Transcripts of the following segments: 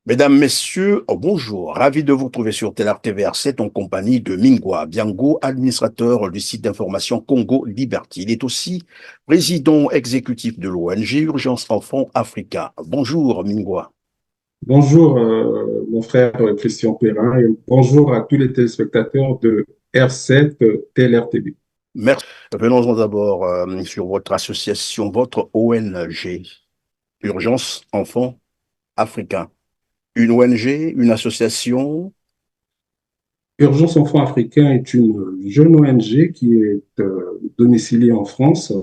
Mesdames, Messieurs, bonjour. Ravi de vous retrouver sur Telar TVR7 en compagnie de Mingwa Biango, administrateur du site d'information Congo Liberty. Il est aussi président exécutif de l'ONG Urgence Enfants Africa. Bonjour, Mingwa. Bonjour, mon frère Christian Perrin, et bonjour à tous les téléspectateurs de R7 TLR-TV. Merci. Venons d'abord sur votre association, votre ONG, Urgence Enfants Africa. Une ONG, une association. Urgence Enfants Africains est une jeune ONG qui est domiciliée en France.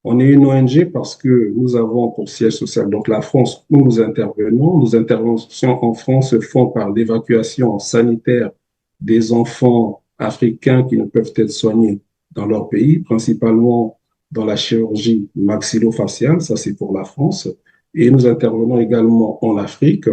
On est une ONG parce que nous avons pour siège social donc la France où nous intervenons. Nos interventions en France se font par l'évacuation sanitaire des enfants africains qui ne peuvent être soignés dans leur pays, principalement dans la chirurgie maxillofaciale, ça c'est pour la France. Et nous intervenons également en Afrique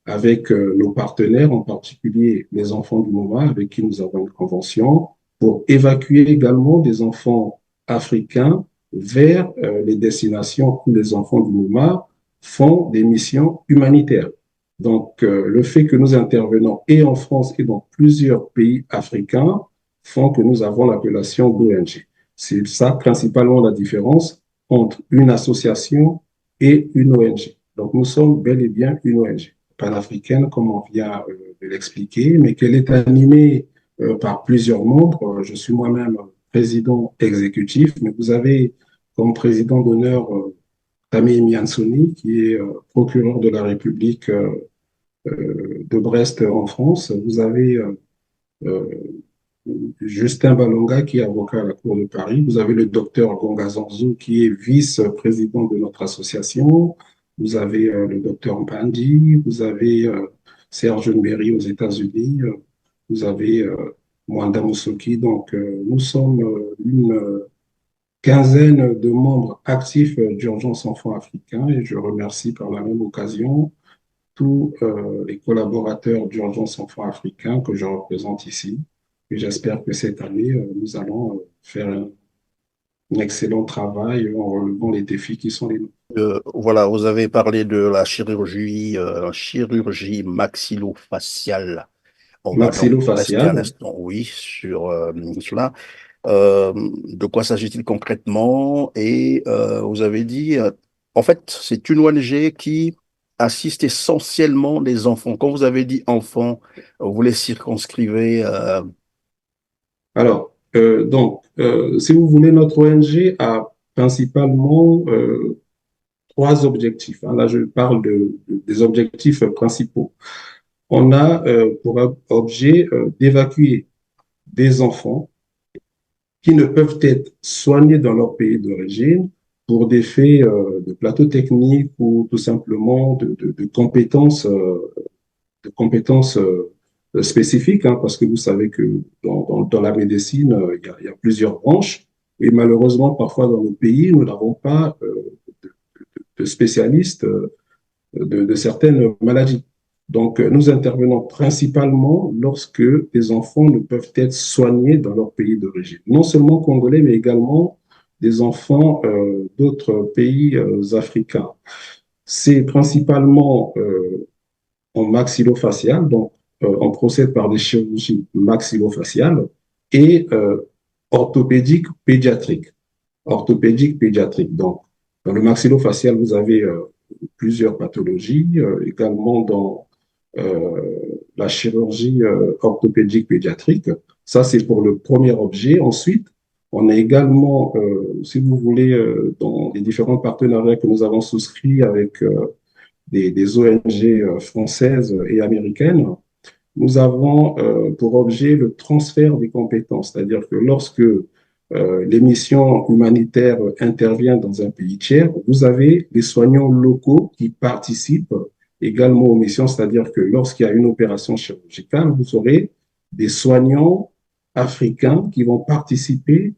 avec nos partenaires, en particulier les enfants du MoMA avec qui nous avons une convention, pour évacuer également des enfants africains vers les destinations où les enfants du MoMA font des missions humanitaires. Donc, le fait que nous intervenons et en France et dans plusieurs pays africains font que nous avons l'appellation d'ONG. C'est ça principalement la différence entre une association et une ONG. Donc, nous sommes bel et bien une ONG panafricaine, comme on vient de l'expliquer, mais qu'elle est animée par plusieurs membres. Je suis moi-même président exécutif, mais vous avez comme président d'honneur Tammy Miansoni, qui est procureur de la République de Brest en France. Vous avez euh, Justin Balonga, qui est avocat à la Cour de Paris. Vous avez le docteur Gonga Zanzou, qui est vice-président de notre association. Vous avez le docteur Mpandi. Vous avez Serge Nberi aux États-Unis. Vous avez Mwanda Musoki. Donc, nous sommes une quinzaine de membres actifs d'Urgence Enfants Africains et je remercie par la même occasion tous les collaborateurs d'Urgence Enfants Africains que je représente ici. Et j'espère que cette année, nous allons faire un excellent travail en relevant les défis qui sont les nôtres. Voilà, vous avez parlé de la chirurgie maxillofaciale. On va donc rester un Maxillofacial. instant, oui, sur cela. De quoi s'agit-il concrètement? Et vous avez dit, en fait, c'est une ONG qui assiste essentiellement les enfants. Quand vous avez dit enfants, vous les circonscrivez. Alors, si vous voulez, notre ONG a principalement trois objectifs, hein. Là, je parle des objectifs principaux. On a pour objet d'évacuer des enfants qui ne peuvent être soignés dans leur pays d'origine pour des faits de plateau technique ou tout simplement de compétences spécifiques, hein, parce que vous savez que dans la médecine, il y a plusieurs branches et malheureusement, parfois dans nos pays, nous n'avons pas de spécialistes de certaines maladies. Donc, nous intervenons principalement lorsque les enfants ne peuvent être soignés dans leur pays d'origine. Non seulement congolais, mais également des enfants d'autres pays africains. C'est principalement en maxillofacial, donc on procède par des chirurgies maxillofaciales et orthopédiques pédiatriques. Orthopédiques pédiatriques. Donc, dans le maxillofacial, vous avez plusieurs pathologies, également dans euh, la chirurgie orthopédique pédiatrique. Ça, c'est pour le premier objet. Ensuite, on a également, si vous voulez, dans les différents partenariats que nous avons souscrits avec des ONG françaises et américaines, nous avons pour objet le transfert des compétences, c'est-à-dire que lorsque les missions humanitaires interviennent dans un pays tiers, vous avez les soignants locaux qui participent également aux missions, c'est-à-dire que lorsqu'il y a une opération chirurgicale, vous aurez des soignants africains qui vont participer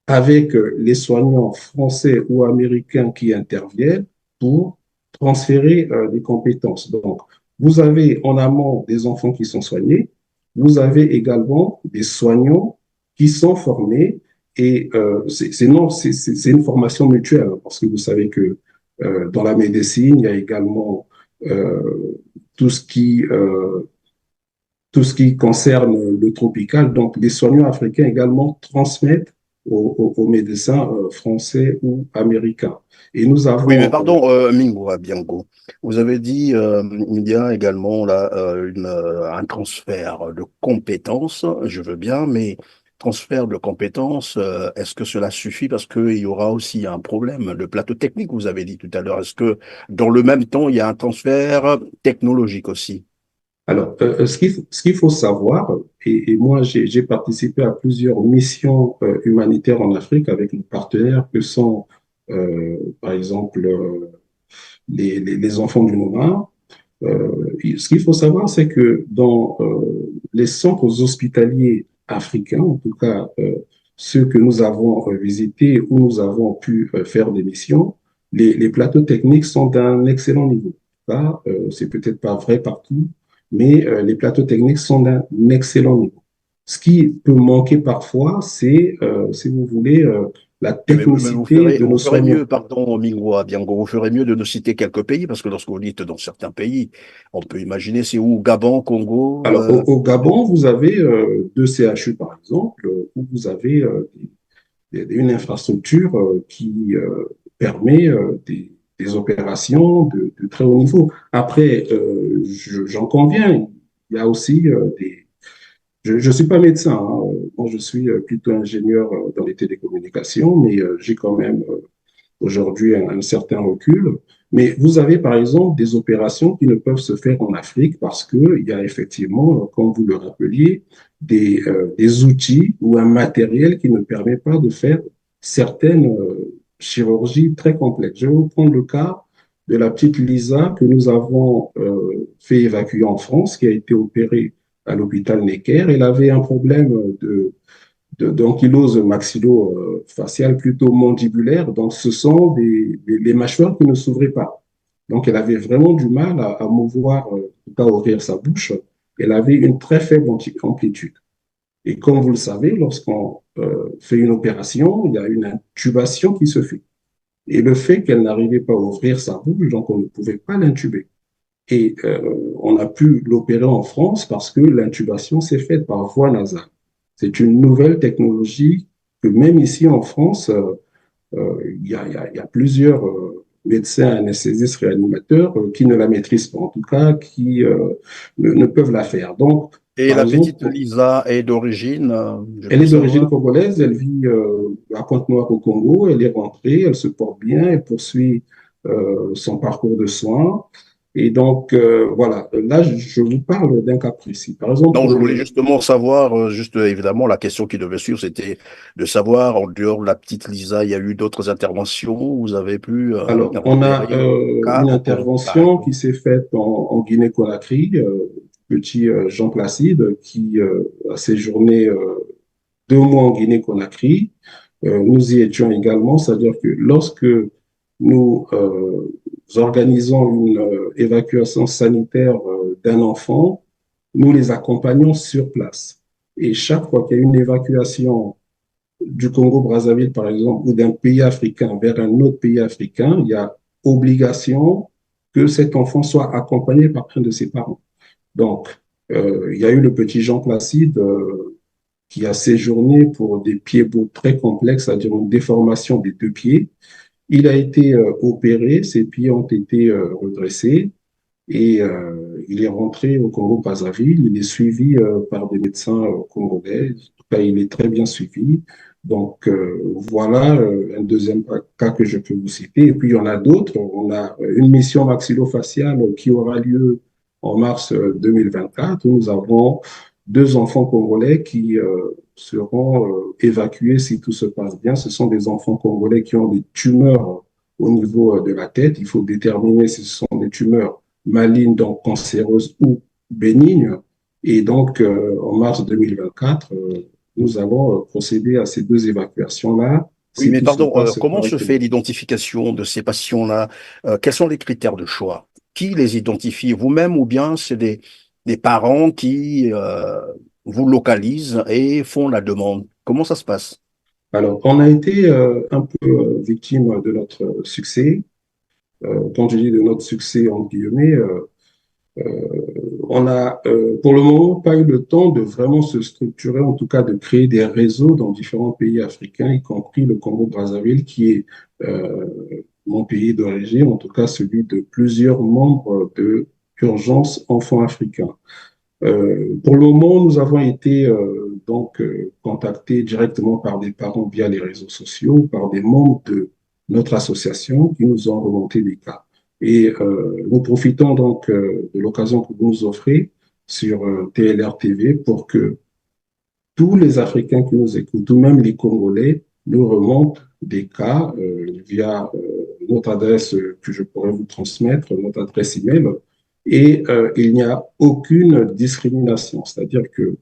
avec les soignants français ou américains qui interviennent pour transférer des compétences. Donc, vous avez en amont des enfants qui sont soignés, vous avez également des soignants qui sont formés et c'est une formation mutuelle parce que vous savez que dans la médecine, il y a également tout ce qui concerne le tropical. Donc, les soignants africains également transmettent aux médecins français ou américains. Et nous Oui, mais avons, pardon, Mingo Bianco. Vous avez dit il y a également là un transfert de compétences. Je veux bien, mais transfert de compétences, est-ce que cela suffit parce qu'il y aura aussi un problème de plateau technique, vous avez dit tout à l'heure. Est-ce que dans le même temps, il y a un transfert technologique aussi? alors, ce qu'il faut savoir, et moi j'ai participé à plusieurs missions humanitaires en Afrique avec nos partenaires que sont, par exemple, les enfants du Noma. Ce qu'il faut savoir, c'est que dans les centres hospitaliers africains, en tout cas ceux que nous avons visités où nous avons pu faire des missions, les plateaux techniques sont d'un excellent niveau. Ça, c'est peut-être pas vrai partout, mais les plateaux techniques sont d'un excellent niveau. Ce qui peut manquer parfois, c'est, si vous voulez, la Oui, mais technicité de nos vous ferez soignants. mieux, pardon, Mingwa Bianco, vous ferez mieux de nous citer quelques pays, parce que lorsque vous dites dans certains pays, on peut imaginer c'est où, Gabon, Congo, Alors, au Gabon, vous avez deux CHU, par exemple, où vous avez une infrastructure qui permet des opérations de très haut niveau. Après, j'en conviens, il y a aussi des... Je ne suis pas médecin, hein. Moi, je suis plutôt ingénieur dans les télécommunications, mais j'ai quand même aujourd'hui un certain recul. Mais vous avez par exemple des opérations qui ne peuvent se faire en Afrique parce qu'il y a effectivement, comme vous le rappeliez, des outils ou un matériel qui ne permet pas de faire certaines chirurgies très complexes. Je vais vous prendre le cas de la petite Lisa que nous avons fait évacuer en France, qui a été opérée à l'hôpital Necker. Elle avait un problème d'ankylose maxillo-faciale plutôt mandibulaire. Donc, ce sont les mâchoires qui ne s'ouvraient pas. Donc, elle avait vraiment du mal à mouvoir, à ouvrir sa bouche. Elle avait une très faible amplitude. Et comme vous le savez, lorsqu'on fait une opération, il y a une intubation qui se fait. Et le fait qu'elle n'arrivait pas à ouvrir sa bouche, donc on ne pouvait pas l'intuber. Et on a pu l'opérer en France parce que l'intubation s'est faite par voie nasale. C'est une nouvelle technologie que même ici en France, il y a plusieurs médecins anesthésistes réanimateurs qui ne la maîtrisent pas, en tout cas qui ne peuvent la faire. Donc, et par la exemple, petite Lisa est d'origine, je elle peux est d'origine savoir. congolaise, elle vit à Pointe-Noire au Congo, elle est rentrée, elle se porte bien, elle poursuit son parcours de soins. Et donc, voilà, là, je vous parle d'un cas précis. Par exemple, Non, pour je voulais le... justement savoir, juste évidemment, la question qui devait suivre, c'était de savoir, en dehors de la petite Lisa, il y a eu d'autres interventions, vous avez pu Alors, on a repérer cas une au Congo, par intervention qui exemple. s'est faite en Guinée-Conakry, petit Jean Placide qui a séjourné 2 mois en Guinée-Conakry. Nous y étions également, c'est-à-dire que lorsque nous organisons une évacuation sanitaire d'un enfant, nous les accompagnons sur place. Et chaque fois qu'il y a une évacuation du Congo-Brazzaville, par exemple, ou d'un pays africain vers un autre pays africain, il y a obligation que cet enfant soit accompagné par un de ses parents. Donc, il y a eu le petit Jean Placide qui a séjourné pour des pieds-bouts très complexes, c'est-à-dire une déformation des 2 pieds. Il a été opéré, ses pieds ont été redressés et il est rentré au Congo-Brazzaville. Il est suivi par des médecins congolais. En tout cas, il est très bien suivi. Donc, voilà un deuxième cas que je peux vous citer. Et puis, il y en a d'autres. On a une mission maxillofaciale qui aura lieu en mars 2024, où nous avons 2 enfants congolais qui seront évacués si tout se passe bien. Ce sont des enfants congolais qui ont des tumeurs au niveau de la tête. Il faut déterminer si ce sont des tumeurs malignes, donc cancéreuses ou bénignes. Et donc, en mars 2024, nous allons procéder à ces 2 évacuations-là, Oui, si mais tout se pardon, passe comment se fait correctement. l'identification de ces patients-là? Quels sont les critères de choix? Qui les identifie? Vous-même ou bien c'est des parents qui vous localisent et font la demande? Comment ça se passe? Alors, on a été un peu victime de notre succès. Quand je dis de notre succès, en guillemets, On a, pour le moment, pas eu le temps de vraiment se structurer, en tout cas de créer des réseaux dans différents pays africains, y compris le Congo-Brazzaville, qui est mon pays d'origine, en tout cas celui de plusieurs membres de Urgence Enfants Africains. Pour le moment, nous avons été contactés directement par des parents via les réseaux sociaux, par des membres de notre association qui nous ont remonté des cas. Et nous profitons donc de l'occasion que vous nous offrez sur TLR TV pour que tous les Africains qui nous écoutent, ou même les Congolais, nous remontent des cas via notre adresse que je pourrais vous transmettre, notre adresse email. Et il n'y a aucune discrimination, c'est-à-dire que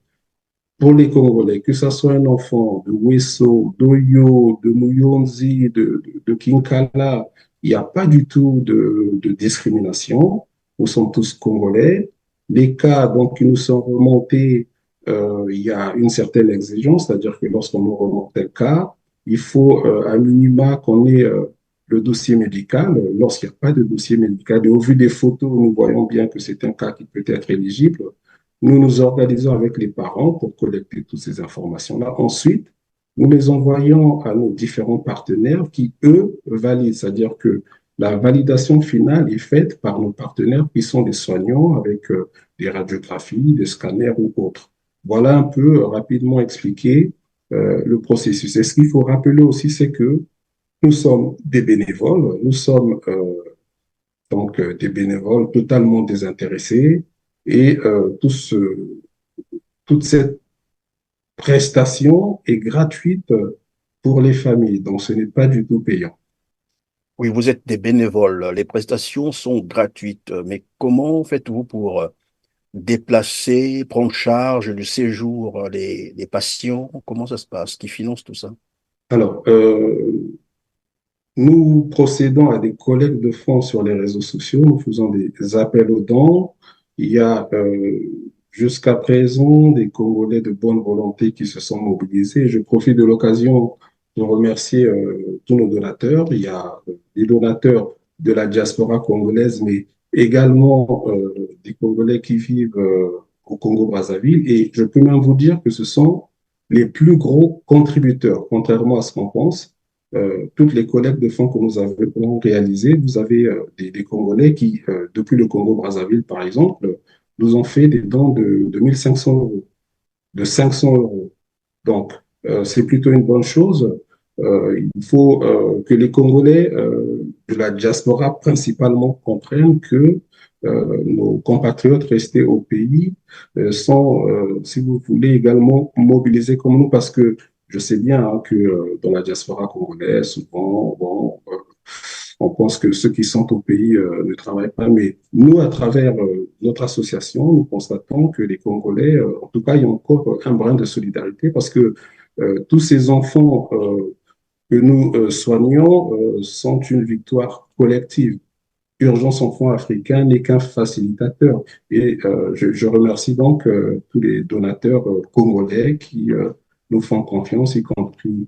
pour les Congolais, que ce soit un enfant de Wesso, d'Oyo, de Muyonzi, de Kinkala, il n'y a pas du tout de discrimination. Nous sommes tous Congolais. Les cas donc, qui nous sont remontés, il y a une certaine exigence, c'est-à-dire que lorsqu'on nous remonte un cas, il faut à minima qu'on ait le dossier médical. Lorsqu'il n'y a pas de dossier médical, et au vu des photos, nous voyons bien que c'est un cas qui peut être éligible. Nous nous organisons avec les parents pour collecter toutes ces informations-là. Ensuite, nous les envoyons à nos différents partenaires qui, eux, valident. C'est-à-dire que la validation finale est faite par nos partenaires qui sont des soignants avec des radiographies, des scanners ou autres. Voilà un peu rapidement expliqué le processus. Et ce qu'il faut rappeler aussi, c'est que nous sommes des bénévoles, nous sommes des bénévoles totalement désintéressés et toute cette prestation est gratuite pour les familles, donc ce n'est pas du tout payant. Oui, vous êtes des bénévoles. Les prestations sont gratuites. Mais comment faites-vous pour déplacer, prendre charge du séjour des patients? Comment ça se passe? Qui finance tout ça? Alors, nous procédons à des collectes de fonds sur les réseaux sociaux, nous faisons des appels aux dons. Il y a jusqu'à présent des Congolais de bonne volonté qui se sont mobilisés. Je profite de l'occasion pour remercier tous nos donateurs. Il y a des donateurs de la diaspora congolaise, mais également des Congolais qui vivent au Congo-Brazzaville. Et je peux même vous dire que ce sont les plus gros contributeurs, contrairement à ce qu'on pense. Toutes les collectes de fonds que nous avons réalisées, vous avez des Congolais qui, depuis le Congo-Brazzaville par exemple, nous ont fait des dons de 1500 euros, de 500 euros. Donc, c'est plutôt une bonne chose. Il faut que les Congolais de la diaspora principalement comprennent que nos compatriotes restés au pays sont, si vous voulez, également mobilisés comme nous parce que je sais bien hein, que dans la diaspora congolaise, souvent, on pense que ceux qui sont au pays ne travaillent pas, mais nous, à travers notre association, nous constatons que les Congolais, en tout cas, il y a encore un brin de solidarité parce que tous ces enfants que nous soignons sont une victoire collective. Urgence Enfants Africains n'est qu'un facilitateur. Et je remercie donc tous les donateurs congolais qui nous font confiance, y compris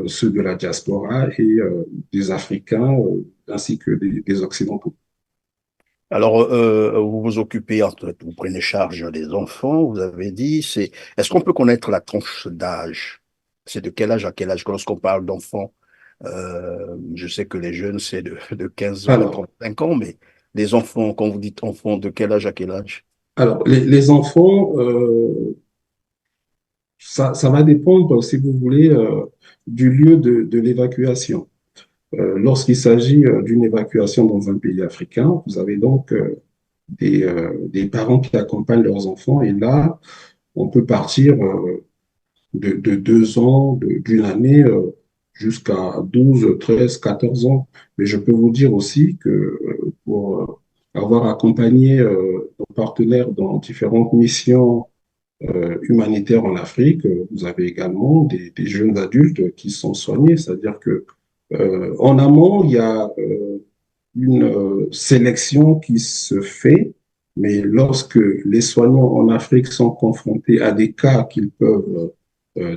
ceux de la diaspora et des Africains ainsi que des Occidentaux. Alors, vous vous occupez, vous prenez charge des enfants, vous avez dit, est-ce qu'on peut connaître la tranche d'âge? C'est de quel âge à quel âge? Lorsqu'on parle d'enfants, je sais que les jeunes, c'est de 15 ans à Alors, 35 ans, mais les enfants, quand vous dites enfants, de quel âge à quel âge? les enfants, ça va dépendre, si vous voulez, du lieu de l'évacuation. Lorsqu'il s'agit d'une évacuation dans un pays africain, vous avez donc des parents qui accompagnent leurs enfants et là, on peut partir de 2 ans, d'une année jusqu'à 12, 13, 14 ans. Mais je peux vous dire aussi que pour avoir accompagné nos partenaires dans différentes missions humanitaires en Afrique, vous avez également des jeunes adultes qui sont soignés, c'est-à-dire que en amont, il y a une sélection qui se fait, mais lorsque les soignants en Afrique sont confrontés à des cas qu'ils peuvent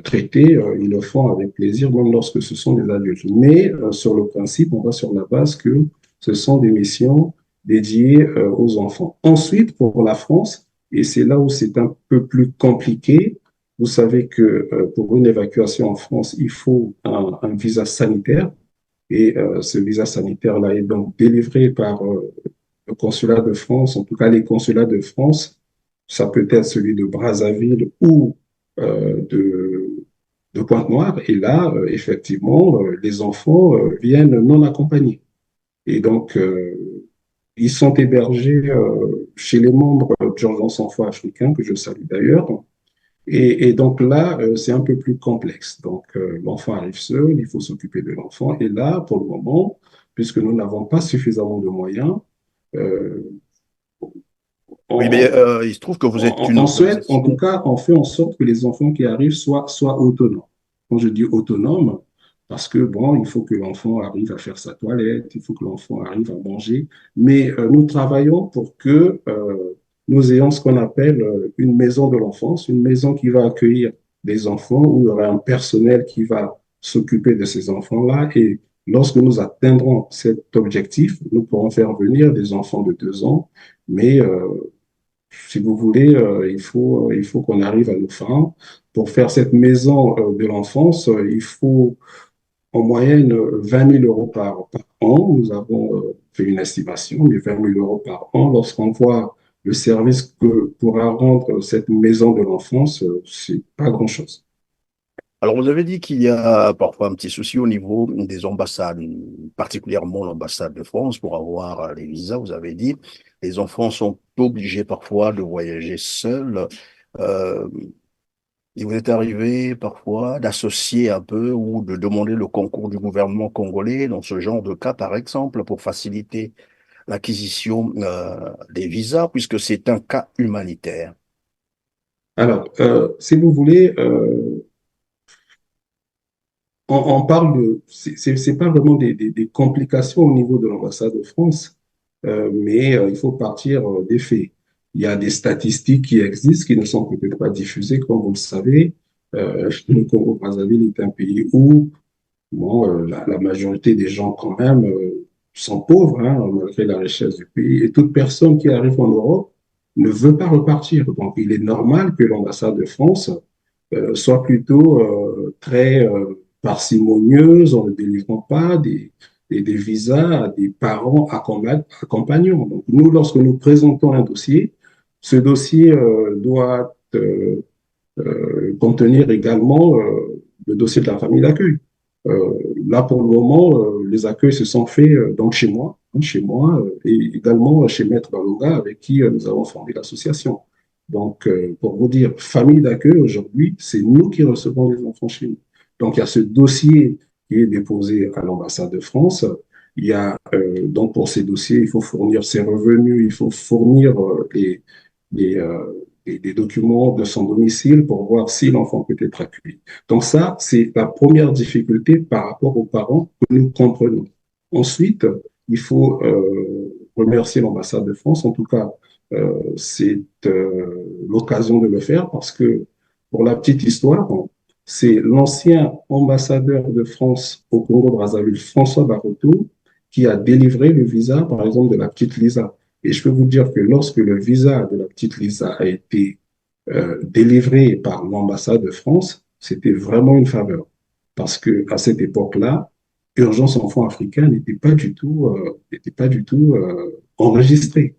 traiter, ils le font avec plaisir, même lorsque ce sont des adultes. Mais sur le principe, on va sur la base que ce sont des missions dédié aux enfants. Ensuite, pour la France, et c'est là où c'est un peu plus compliqué, vous savez que pour une évacuation en France, il faut un visa sanitaire. Et ce visa sanitaire-là est donc délivré par le consulat de France, en tout cas les consulats de France. Ça peut être celui de Brazzaville ou de Pointe-Noire. Et là, effectivement, les enfants viennent non accompagnés. Et donc, ils sont hébergés chez les membres d'Urgence Enfants Africains, que je salue d'ailleurs. Et donc là, c'est un peu plus complexe. Donc, l'enfant arrive seul, il faut s'occuper de l'enfant. Et là, pour le moment, puisque nous n'avons pas suffisamment de moyens, euh, Oui, mais on, il se trouve que vous êtes on, une on souhaite, en tout organisation. cas, on fait en sorte que les enfants qui arrivent soient autonomes. Quand je dis autonome, parce que, bon, il faut que l'enfant arrive à faire sa toilette, il faut que l'enfant arrive à manger, mais nous travaillons pour que nous ayons ce qu'on appelle une maison de l'enfance, une maison qui va accueillir des enfants, où il y aura un personnel qui va s'occuper de ces enfants-là. Et lorsque nous atteindrons cet objectif, nous pourrons faire venir des enfants de 2 ans, mais si vous voulez, il faut qu'on arrive à nos fins. Pour faire cette maison de l'enfance, il faut en moyenne 20 000 euros par an. Nous avons fait une estimation de 20 000 euros par an. Lorsqu'on voit le service que pourra rendre cette maison de l'enfance, c'est pas grand-chose. Alors, vous avez dit qu'il y a parfois un petit souci au niveau des ambassades, particulièrement l'ambassade de France pour avoir les visas. Vous avez dit, les enfants sont obligés parfois de voyager seuls. Euh, il vous est arrivé parfois d'associer un peu ou de demander le concours du gouvernement congolais dans ce genre de cas, par exemple, pour faciliter l'acquisition des visas, puisque c'est un cas humanitaire. Alors, si vous voulez, on parle de, c'est pas vraiment des complications au niveau de l'ambassade de France, mais il faut partir des faits. Il y a des statistiques qui existent, qui ne sont peut-être pas diffusées, comme vous le savez. Le Congo-Brazzaville est un pays où bon, la majorité des gens, quand même, sont pauvres, hein, malgré la richesse du pays. Et toute personne qui arrive en Europe ne veut pas repartir. Donc, il est normal que l'ambassade de France soit plutôt très parcimonieuse en ne délivrant pas des visas à des parents accompagnants. Donc, nous, lorsque nous présentons un dossier, ce dossier doit contenir également le dossier de la famille d'accueil. Euh, Là, pour le moment, les accueils se sont faits donc chez moi et également chez Maître Baloga, avec qui nous avons fondé l'association. Donc, pour vous dire, famille d'accueil, aujourd'hui, c'est nous qui recevons les enfants chez nous. Donc, il y a ce dossier qui est déposé à l'ambassade de France. Il y a, donc, pour ces dossiers, il faut fournir ses revenus, il faut fournir les, des documents de son domicile pour voir si l'enfant peut être accueilli. Donc ça, c'est la première difficulté par rapport aux parents que nous comprenons. Ensuite, il faut remercier l'ambassade de France. En tout cas, c'est l'occasion de le faire parce que, pour la petite histoire, c'est l'ancien ambassadeur de France au Congo-Brazzaville, François Baroteau, qui a délivré le visa, par exemple, de la petite Lisa. Et je peux vous dire que lorsque le visa de la petite Lisa a été délivré par l'ambassade de France, c'était vraiment une faveur. Parce que à cette époque-là, Urgence Enfants Africains n'était pas du tout enregistré.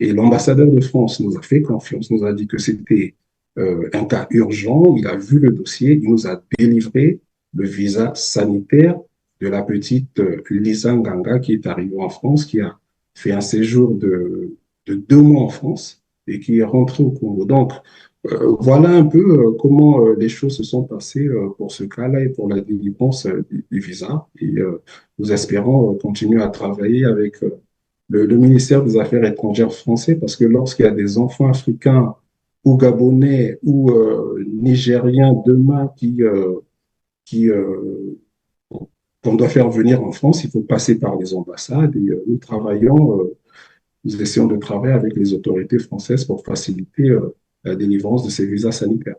Et l'ambassadeur de France nous a fait confiance, nous a dit que c'était un cas urgent. Il a vu le dossier, il nous a délivré le visa sanitaire de la petite Lisa Nganga qui est arrivée en France, qui a fait un séjour de 2 mois en France et qui est rentrée au Congo. Donc, voilà un peu comment les choses se sont passées pour ce cas-là et pour la délivrance du visa. Et nous espérons continuer à travailler avec le ministère des Affaires étrangères français, parce que lorsqu'il y a des enfants africains ou gabonais ou nigériens demain qui qu'on doit faire venir en France, il faut passer par les ambassades et nous travaillons, nous essayons de travailler avec les autorités françaises pour faciliter la délivrance de ces visas sanitaires.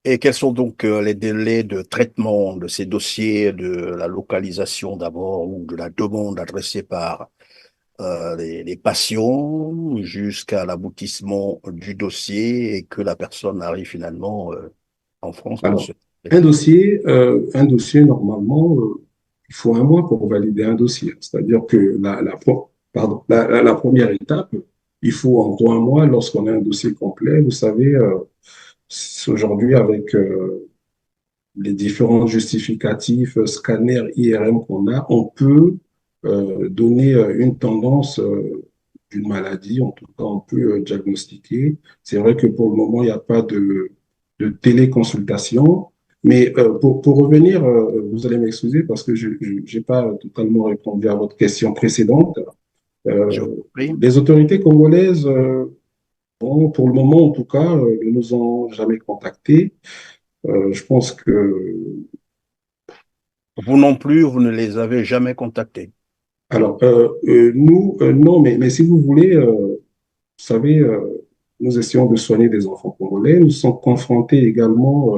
Et quels sont donc les délais de traitement de ces dossiers, de la localisation d'abord ou de la demande adressée par les passions jusqu'à l'aboutissement du dossier et que la personne arrive finalement en France pour se Alors, traiter. un dossier, normalement, il faut un mois pour valider un dossier. C'est-à-dire que pardon, la première étape, il faut en gros un mois lorsqu'on a un dossier complet. Vous savez, aujourd'hui, avec les différents justificatifs, scanners, IRM qu'on a, on peut donner une tendance d'une maladie, en tout cas, on peut diagnostiquer. C'est vrai que pour le moment, il n'y a pas de téléconsultation, mais pour revenir, vous allez m'excuser parce que je n'ai pas totalement répondu à votre question précédente. Je vous Euh, prie. les autorités congolaises, bon, pour le moment, en tout cas, ne nous ont jamais contactés. Je pense que Vous non plus, vous ne les avez jamais contactés. alors, nous, non, mais si vous voulez, vous savez, nous essayons de soigner des enfants congolais. Nous sommes confrontés également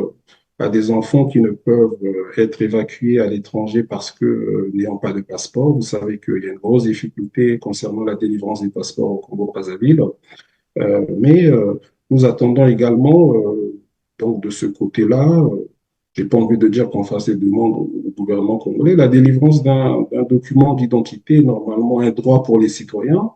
à des enfants qui ne peuvent être évacués à l'étranger parce que n'ayant pas de passeport. Vous savez qu'il y a une grosse difficulté concernant la délivrance des passeports au Congo-Brazzaville. Mais nous attendons également, donc de ce côté-là, j'ai pas envie de dire qu'on fasse des demandes au gouvernement congolais, la délivrance d'un document d'identité est normalement un droit pour les citoyens.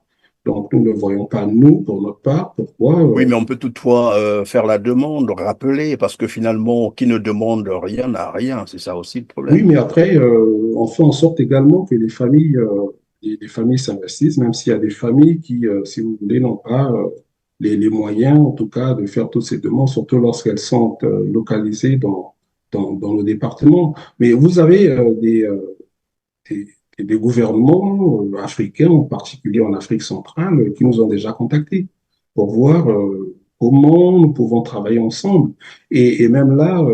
Donc nous ne le voyons pas, nous, pour notre part. Pourquoi? Oui, mais on peut toutefois faire la demande, rappeler, parce que finalement, qui ne demande rien n'a rien. C'est ça aussi le Oui, problème. mais après, on fait en sorte également que les familles s'investissent, même s'il y a des familles qui, si vous voulez, n'ont pas les moyens, en tout cas, de faire toutes ces demandes, surtout lorsqu'elles sont localisées dans le département. Mais vous avez des, des gouvernements africains, en particulier en Afrique centrale, qui nous ont déjà contactés pour voir comment nous pouvons travailler ensemble. Et même là,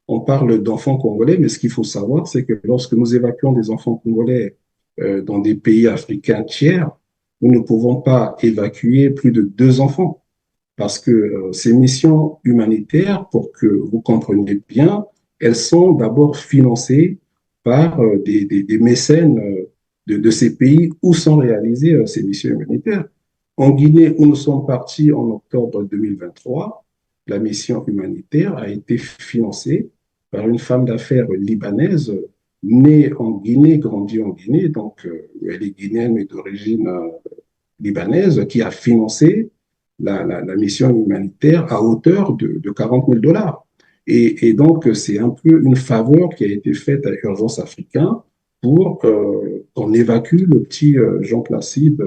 on parle d'enfants congolais, mais ce qu'il faut savoir, c'est que lorsque nous évacuons des enfants congolais dans des pays africains tiers, nous ne pouvons pas évacuer plus de 2 enfants. Parce que ces missions humanitaires, pour que vous compreniez bien, elles sont d'abord financées par des mécènes de ces pays où sont réalisées ces missions humanitaires. En Guinée, où nous sommes partis en octobre 2023, la mission humanitaire a été financée par une femme d'affaires libanaise née en Guinée, grandie en Guinée, donc elle est guinéenne mais d'origine libanaise, qui a financé la mission humanitaire à hauteur de 40 000 dollars. Et donc, c'est un peu une faveur qui a été faite à Urgence Africain pour qu'on évacue le petit Jean Placide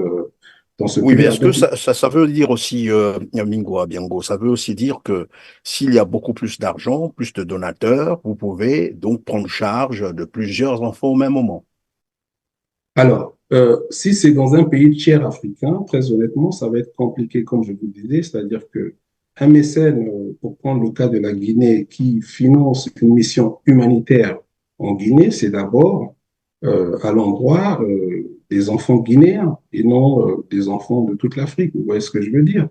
dans ce Oui, mais pays est-ce que avec. ça veut dire aussi, Mingo Biango, ça veut aussi dire que s'il y a beaucoup plus d'argent, plus de donateurs, vous pouvez donc prendre charge de plusieurs enfants au même moment. Alors, si c'est dans un pays tiers africain, très honnêtement, ça va être compliqué, comme je vous le disais, c'est-à-dire que un mécène, pour prendre le cas de la Guinée, qui finance une mission humanitaire en Guinée, c'est d'abord à l'endroit des enfants guinéens et non des enfants de toute l'Afrique. Vous voyez ce que je veux dire?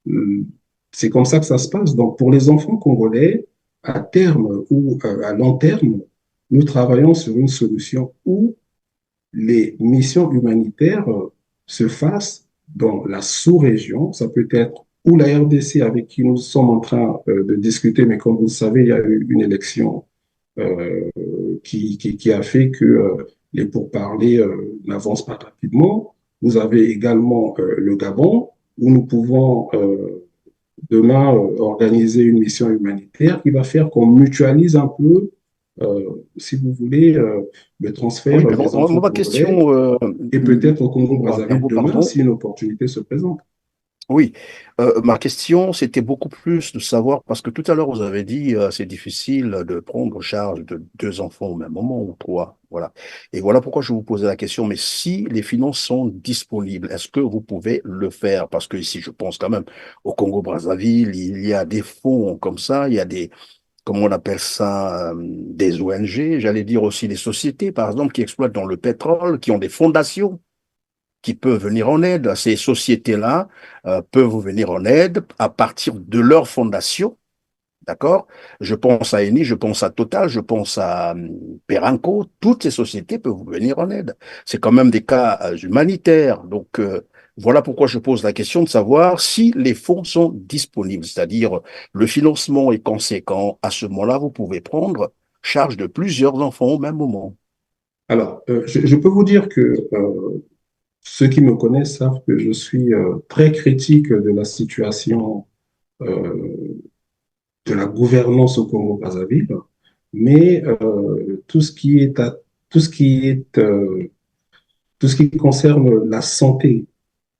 Euh, C'est comme ça que ça se passe. Donc, pour les enfants congolais, à terme ou à long terme, nous travaillons sur une solution où les missions humanitaires se fassent dans la sous-région. Ça peut être ou la RDC avec qui nous sommes en train de discuter, mais comme vous le savez, il y a eu une élection euh, qui a fait que les pourparlers n'avancent pas rapidement. Vous avez également le Gabon, où nous pouvons demain organiser une mission humanitaire qui va faire qu'on mutualise un peu, si vous voulez, le Oui, transfert mais des enfants ma congolais question, et peut-être au Congo-Brazzaville Biango, demain pardon. si une opportunité se présente. Oui, ma question, c'était beaucoup plus de savoir, parce que tout à l'heure, vous avez dit, c'est difficile de prendre charge de deux enfants au même moment, ou trois, voilà. Et voilà pourquoi je vous posais la question, mais si les finances sont disponibles, est-ce que vous pouvez le faire? Parce que ici, je pense quand même au Congo-Brazzaville, il y a des fonds comme ça, il y a des, comment on appelle ça, des ONG, j'allais dire aussi des sociétés, par exemple, qui exploitent dans le pétrole, qui ont des fondations qui peuvent venir en aide. Ces sociétés-là peuvent vous venir en aide à partir de leur fondation. D'accord? Je pense à Eni, je pense à Total, je pense à Perenco. Toutes ces sociétés peuvent vous venir en aide. C'est quand même des cas humanitaires. Donc, voilà pourquoi je pose la question de savoir si les fonds sont disponibles, c'est-à-dire le financement est conséquent. À ce moment-là, vous pouvez prendre charge de plusieurs enfants au même moment. Alors, je peux vous dire que ceux qui me connaissent savent que je suis très critique de la situation euh, de la gouvernance au Congo-Brazzaville, mais tout ce qui est, tout ce qui concerne la santé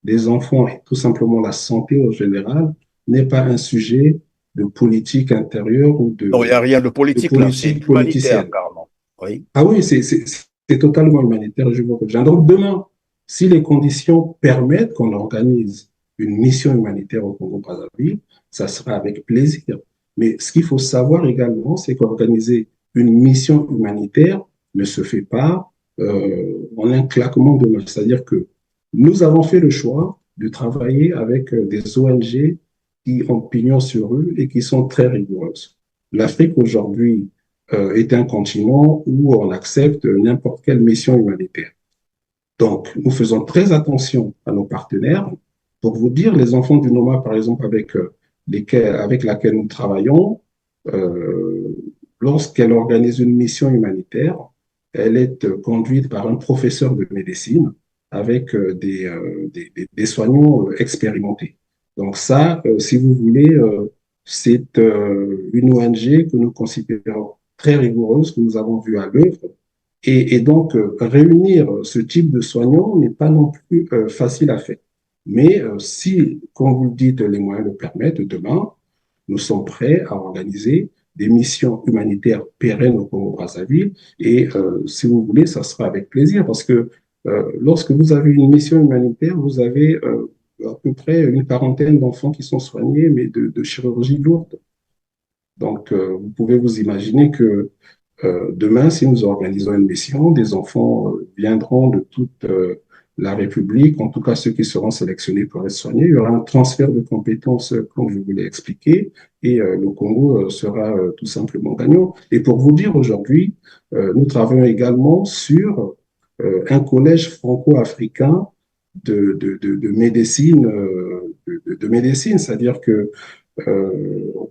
des enfants et tout simplement la santé en général n'est pas un sujet de politique intérieure ou Non, il n'y a rien de de politique là, c'est politique humanitaire politicienne. carrément. Oui. Ah oui, c'est totalement humanitaire, je vous rejoins. Donc demain, si les conditions permettent qu'on organise une mission humanitaire au Congo-Brazzaville, ça sera avec plaisir. Mais ce qu'il faut savoir également, c'est qu'organiser une mission humanitaire ne se fait pas en un claquement de main. C'est-à-dire que nous avons fait le choix de travailler avec des ONG qui ont pignon sur eux et qui sont très rigoureuses. L'Afrique aujourd'hui est un continent où on accepte n'importe quelle mission humanitaire. Donc, nous faisons très attention à nos partenaires. Pour vous dire, les enfants du Noma, par exemple, avec laquelle nous travaillons, euh, lorsqu'elle organise une mission humanitaire, elle est conduite par un professeur de médecine avec des soignants expérimentés. Donc ça, si vous voulez, c'est une ONG que nous considérons très rigoureuse, que nous avons vue à l'œuvre et donc, réunir ce type de soignants n'est pas non plus facile à faire. Mais si, comme vous le dites, les moyens le permettent, demain, nous sommes prêts à organiser des missions humanitaires pérennes au Congo-Brazzaville. Et si vous voulez, ça sera avec plaisir parce que lorsque vous avez une mission humanitaire, vous avez à peu près une quarantaine d'enfants qui sont soignés, mais de chirurgie lourde. Donc, vous pouvez vous imaginer que demain, si nous organisons une mission, des enfants viendront de toute la République, en tout cas ceux qui seront sélectionnés pour être soignés. Il y aura un transfert de compétences, comme je vous l'ai expliqué, et le Congo sera tout simplement gagnant. Et pour vous dire, aujourd'hui, nous travaillons également sur un collège franco-africain de médecine, de médecine, c'est-à-dire que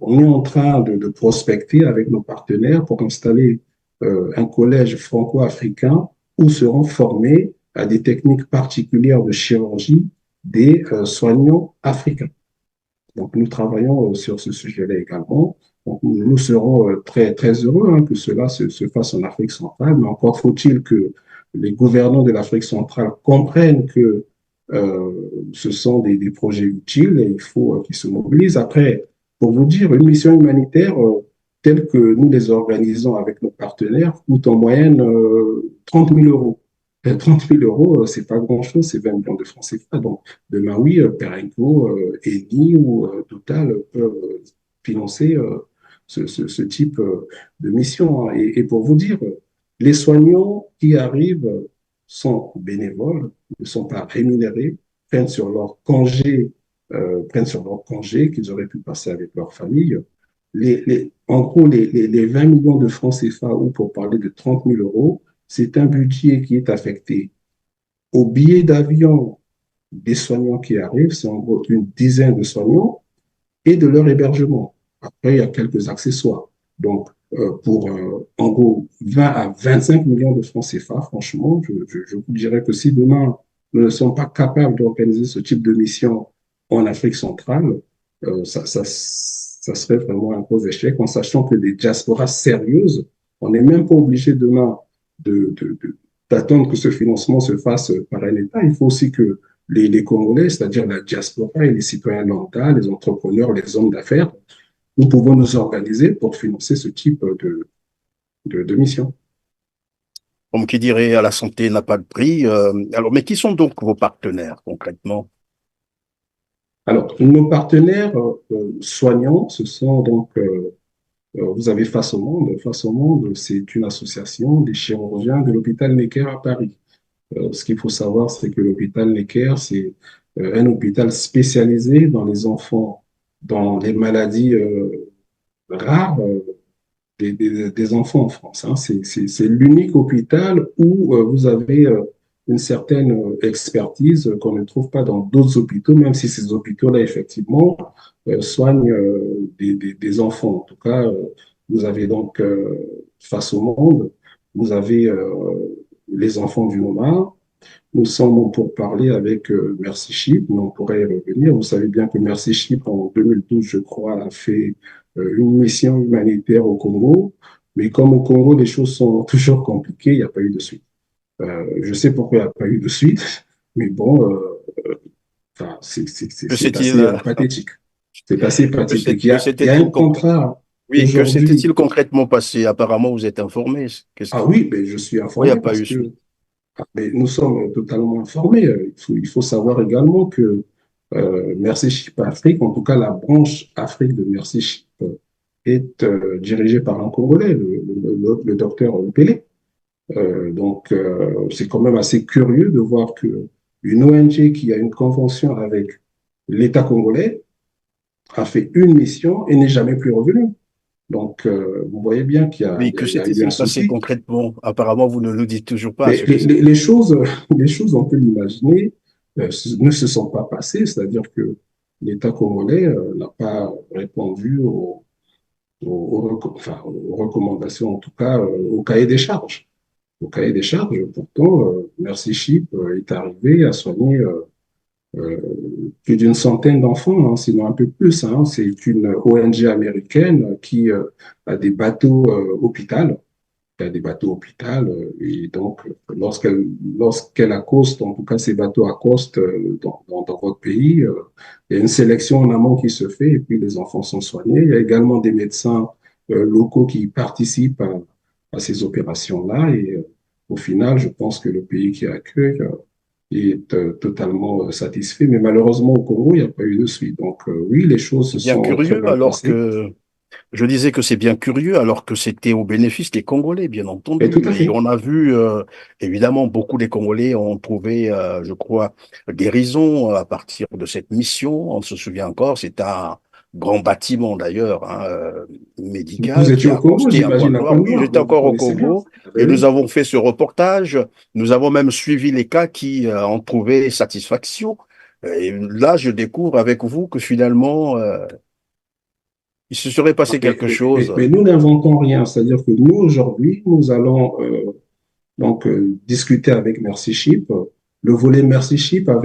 on est en train de prospecter avec nos partenaires pour installer un collège franco-africain où seront formés à des techniques particulières de chirurgie des soignants africains. Donc, nous travaillons sur ce sujet-là également. Donc, nous serons très, très heureux hein, que cela se fasse en Afrique centrale, mais encore faut-il que les gouvernants de l'Afrique centrale comprennent que ce sont des projets utiles et il faut qu'ils se mobilisent. Après, pour vous dire, une mission humanitaire telle que nous les organisons avec nos partenaires coûte en moyenne 30 000 euros. 30 000 euros, c'est pas grand-chose, c'est 20 millions de francs CFA. Donc, demain, oui, Perenco, Eni ou Total peuvent financer ce type de mission. Et pour vous dire, les soignants qui arrivent sont bénévoles, ne sont pas rémunérés, prennent sur leur congé qu'ils auraient pu passer avec leur famille. En gros, les 20 millions de francs CFA, ou pour parler de 30 000 euros, c'est un budget qui est affecté aux billets d'avion des soignants qui arrivent, c'est en gros une dizaine de soignants, et de leur hébergement. Après, il y a quelques accessoires. Donc, pour en gros 20 à 25 millions de francs CFA, franchement, je vous dirais que si demain nous ne sommes pas capables d'organiser ce type de mission en Afrique centrale, ça serait vraiment un gros échec en sachant que des diasporas sérieuses, on n'est même pas obligé demain de, de, de, d'attendre que ce financement se fasse par un État. Il faut aussi que les Congolais, c'est-à-dire la diaspora et les citoyens lambda, les entrepreneurs, les hommes d'affaires, nous pouvons nous organiser pour financer ce type de mission. Comme qui dirait, à la santé n'a pas de prix. Alors, mais qui sont donc vos partenaires concrètement? Alors, nos partenaires soignants, ce sont donc, vous avez Face au Monde. Face au Monde, c'est une association des chirurgiens de l'hôpital Necker à Paris. Ce qu'il faut savoir, c'est que l'hôpital Necker, c'est un hôpital spécialisé dans les enfants, dans les maladies rares des enfants en France, hein. C'est l'unique hôpital où vous avez une certaine expertise qu'on ne trouve pas dans d'autres hôpitaux, même si ces hôpitaux-là, effectivement, soignent des enfants. En tout cas, vous avez donc, face au monde, vous avez les enfants du Noma. Nous sommes pour parler avec Merci Chip, mais on pourrait y revenir. Vous savez bien que Merci Chip, en 2012, je crois, a fait une mission humanitaire au Congo. Mais comme au Congo, les choses sont toujours compliquées, il n'y a pas eu de suite. Je sais pourquoi il n'y a pas eu de suite, mais bon, enfin, Que c'est s'est-il, assez pathétique. C'est assez pathétique. que Il y a un s'était-il contrat oui, que aujourd'hui. s'était-il concrètement passé? Apparemment, vous êtes informé. Ah oui, ben, je suis Pourquoi il n'y a informé pas parce eu que suite? mais nous sommes totalement informés. Il faut savoir également que Merci Chip Afrique, en tout cas la branche Afrique de Merci Chip, est dirigée par un Congolais, le docteur Mpele. C'est quand même assez curieux de voir que une ONG qui a une convention avec l'État congolais a fait une mission et n'est jamais plus revenue. Donc, vous voyez bien Oui, que il y a eu un s'était-il passé souci. concrètement? Apparemment, vous ne nous dites toujours pas Mais ce que c'est. les choses, les choses, on peut l'imaginer, ne se sont pas passées, c'est-à-dire que l'État congolais n'a pas répondu enfin, aux recommandations, en tout cas au cahier des charges. Au cahier des charges, pourtant, Merci Chip est arrivé à soigner euh, plus d'une centaine d'enfants, hein, sinon un peu plus, hein. C'est une ONG américaine qui a des bateaux hôpital il y a des bateaux hôpital et donc lorsqu'elle accoste, en tout cas ces bateaux accostent dans votre pays, il y a une sélection en amont qui se fait et puis les enfants sont soignés. Il y a également des médecins locaux qui participent à ces opérations-là et au final, je pense que le pays qui accueille est totalement satisfait. Mais malheureusement, au Congo, il n'y a pas eu de suite. Donc oui, les choses se C'est bien sont très curieux, mal alors passées. que je disais que c'est bien curieux, alors que c'était au bénéfice des Congolais, bien Et tout à entendu. Et fait. on a vu, évidemment, beaucoup des Congolais ont trouvé, je crois, guérison à partir de cette mission. On se souvient encore, c'est un grand bâtiment d'ailleurs, hein, Vous médical qui étiez a au Congo, accosté un point j'imagine, à noir. Oui, Pointe-Noire, j'étais donc vous encore au connaissez bien. Congo Ah ben et nous oui. avons fait ce reportage. Nous avons même suivi les cas qui ont trouvé satisfaction. Et là, je découvre avec vous que finalement, il se serait passé quelque chose. Mais nous n'inventons rien, c'est-à-dire que nous, aujourd'hui, nous allons discuter avec Merci Chip. Le volet Merci Chip, bon,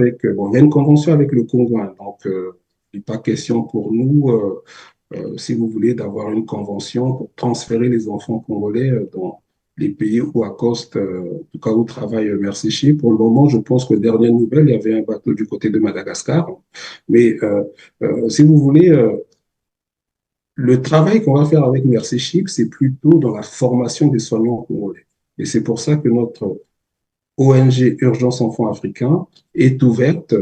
il y a une convention avec le Congo, hein, donc il n'est pas question pour nous, si vous voulez, d'avoir une convention pour transférer les enfants congolais dans les pays où accoste, en tout cas où travaille Merci Chip. Pour le moment, je pense que dernière nouvelle, il y avait un bateau du côté de Madagascar. Mais si vous voulez, le travail qu'on va faire avec Merci Chip, c'est plutôt dans la formation des soignants congolais. Et c'est pour ça que notre ONG Urgence Enfants Africains est ouverte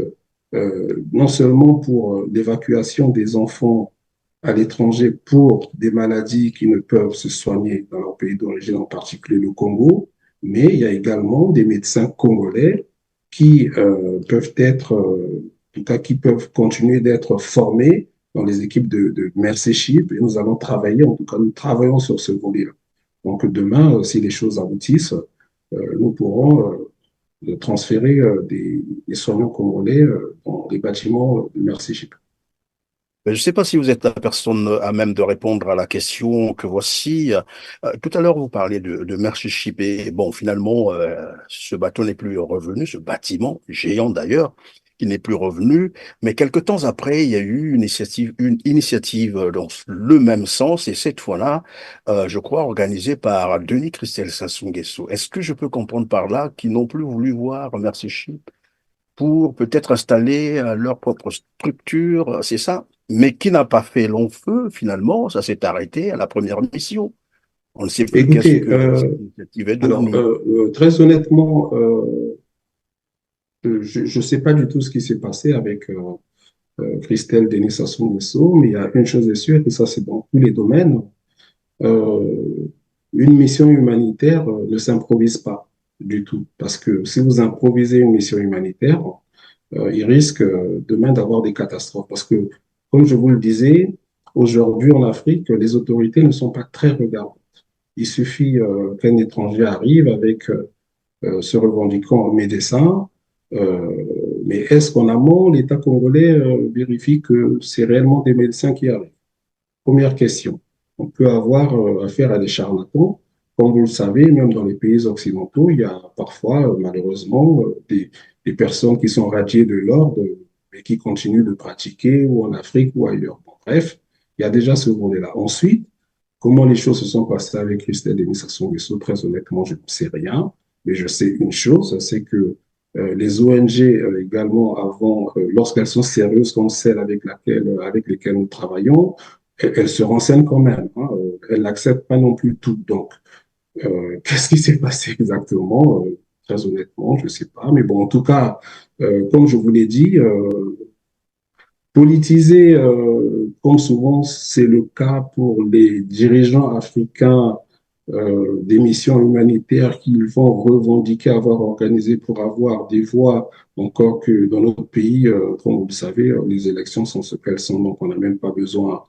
non seulement pour l'évacuation des enfants à l'étranger pour des maladies qui ne peuvent se soigner dans leur pays d'origine, en particulier le Congo, mais il y a également des médecins congolais qui peuvent être, en tout cas, qui peuvent continuer d'être formés dans les équipes de Mercy Ship et nous allons travailler, en tout cas, nous travaillons sur ce volet-là. Donc demain, si les choses aboutissent, nous pourrons transférer des soignants congolais dans les bâtiments de Mercy Ship. Je ne sais pas si vous êtes la personne à même de répondre à la question que voici. Tout à l'heure, vous parliez de Mercy Ship et bon, finalement, ce bateau n'est plus revenu, ce bâtiment géant d'ailleurs, qui n'est plus revenu. Mais quelque temps après, il y a eu une initiative dans le même sens et cette fois-là, je crois, organisée par Denis Christel Sassou Nguesso. Est-ce que je peux comprendre par là qu'ils n'ont plus voulu voir Mercy Ship pour peut-être installer leur propre structure, c'est ça, mais qui n'a pas fait long feu finalement, ça s'est arrêté à la première mission. On ne sait plus qu'est-ce Écoutez, que cette initiative est devenue. très honnêtement, je ne sais pas du tout ce qui s'est passé avec Christelle Denis Sassou Nguesso, mais il y a une chose est sûre, et ça c'est dans tous les domaines, euh, une mission humanitaire ne s'improvise pas du tout. Parce que si vous improvisez une mission humanitaire, il risque demain d'avoir des catastrophes. Parce que, comme je vous le disais, Aujourd'hui, en Afrique, les autorités ne sont pas très regardantes. Il suffit qu'un étranger arrive avec se revendiquant médecin, euh, mais est-ce qu'en amont, l'État congolais vérifie que c'est réellement des médecins qui arrivent? Première question. On peut avoir affaire à des charlatans. Comme vous le savez, même dans les pays occidentaux, il y a parfois, malheureusement, des personnes qui sont radiées de l'ordre, mais qui continuent de pratiquer, ou en Afrique ou ailleurs. Bon, bref, il y a déjà ce volet-là. Ensuite, comment les choses se sont passées avec Christelle Denis Sassou Nguesso, très honnêtement, je ne sais rien, mais je sais une chose, c'est que les ONG également, avant, lorsqu'elles sont sérieuses comme celles avec lesquelles nous travaillons, elles se renseignent quand même. Hein, elles n'acceptent pas non plus tout. Donc, qu'est-ce qui s'est passé exactement? Très honnêtement, je ne sais pas. Mais bon, en tout cas, comme je vous l'ai dit, politiser, comme souvent c'est le cas pour les dirigeants africains des missions humanitaires qu'ils vont revendiquer avoir organisées pour avoir des voix, encore que dans notre pays, comme vous le savez, les élections sont ce qu'elles sont, donc on n'a même pas besoin,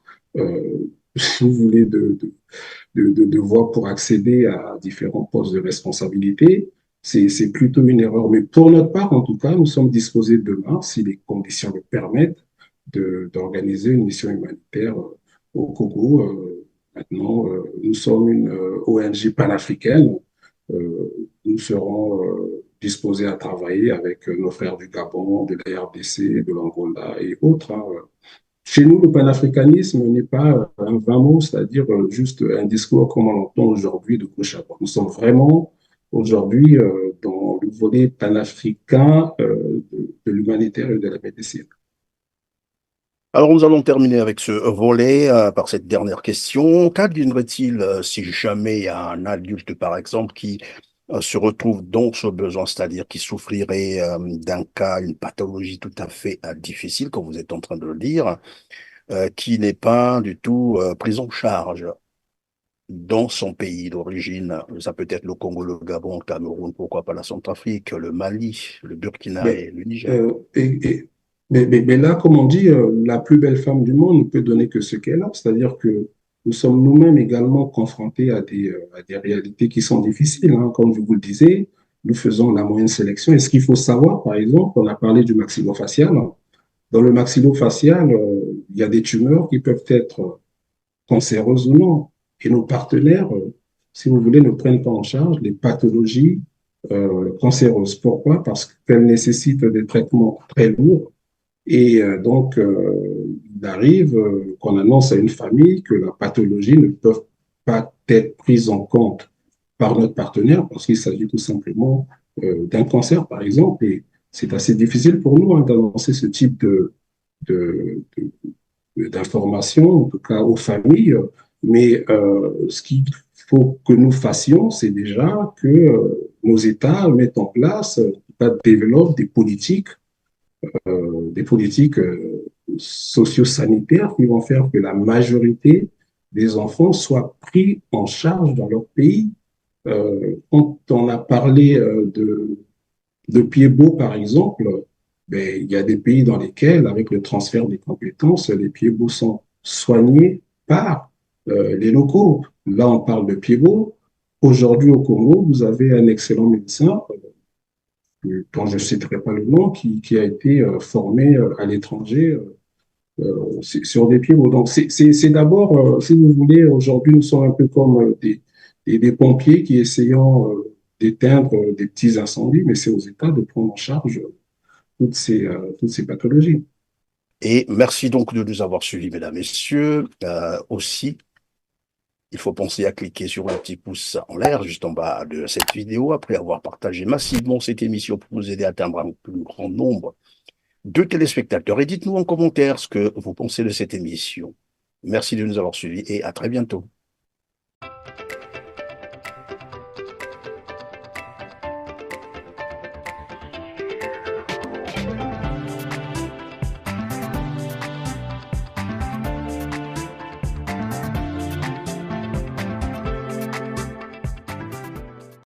si vous voulez, de voix pour accéder à différents postes de responsabilité. C'est plutôt une erreur. Mais pour notre part, en tout cas, nous sommes disposés demain, si les conditions le permettent, d'organiser une mission humanitaire au Congo. Maintenant, nous sommes une ONG panafricaine. Nous serons disposés à travailler avec nos frères du Gabon, de la RDC, de l'Angola et autres. Hein. Chez nous, le panafricanisme n'est pas un vain mot, c'est-à-dire juste un discours comme on l'entend aujourd'hui de gauche à droite. Nous sommes vraiment aujourd'hui dans le volet panafricain de l'humanitaire et de la médecine. Alors, nous allons terminer avec ce volet par cette dernière question. Qu'adviendrait-il si jamais il y a un adulte, par exemple, qui se retrouve dans ce besoin, c'est-à-dire qui souffrirait d'un cas, une pathologie tout à fait difficile, comme vous êtes en train de le dire, qui n'est pas du tout prise en charge dans son pays d'origine. Ça peut être le Congo, le Gabon, le Cameroun, pourquoi pas la Centrafrique, le Mali, le Burkina Mais, et le Niger. euh, et, et- mais là, comme on dit, la plus belle femme du monde ne peut donner que ce qu'elle a. C'est-à-dire que nous sommes nous-mêmes également confrontés à des réalités qui sont difficiles. Hein. Comme je vous le disais, nous faisons la moyenne sélection. Et ce qu'il faut savoir, par exemple, on a parlé du maxillofacial. Dans le maxillofacial, il y a des tumeurs qui peuvent être cancéreuses ou non. Et nos partenaires, si vous voulez, ne prennent pas en charge les pathologies cancéreuses. Pourquoi? Parce qu'elles nécessitent des traitements très lourds. Et donc, il arrive qu'on annonce à une famille que la pathologie ne peut pas être prise en compte par notre partenaire parce qu'il s'agit tout simplement d'un cancer, par exemple. Et c'est assez difficile pour nous hein, d'annoncer ce type de, d'informations, en tout cas aux familles. Mais ce qu'il faut que nous fassions, c'est déjà que nos États mettent en place, en tout cas, développent des politiques socio-sanitaires qui vont faire que la majorité des enfants soient pris en charge dans leur pays. Quand on a parlé de Pied-Beau, par exemple, ben, il y a des pays dans lesquels, avec le transfert des compétences, les Pied-Beaux sont soignés par les locaux. Là, on parle de Pied-Beau. Aujourd'hui, au Congo, vous avez un excellent médecin, dont je ne citerai pas le nom, qui a été formé à l'étranger sur des Pied-Beaux. Donc, c'est d'abord, si vous voulez, aujourd'hui, nous sommes un peu comme des pompiers qui essayons d'éteindre des petits incendies, mais c'est aux États de prendre en charge toutes ces pathologies. Et merci donc de nous avoir suivis, mesdames, messieurs. Aussi, il faut penser à cliquer sur le petit pouce en l'air, juste en bas de cette vidéo, après avoir partagé massivement cette émission pour nous aider à atteindre un plus grand nombre de téléspectateurs. Et dites-nous en commentaire ce que vous pensez de cette émission. Merci de nous avoir suivis et à très bientôt.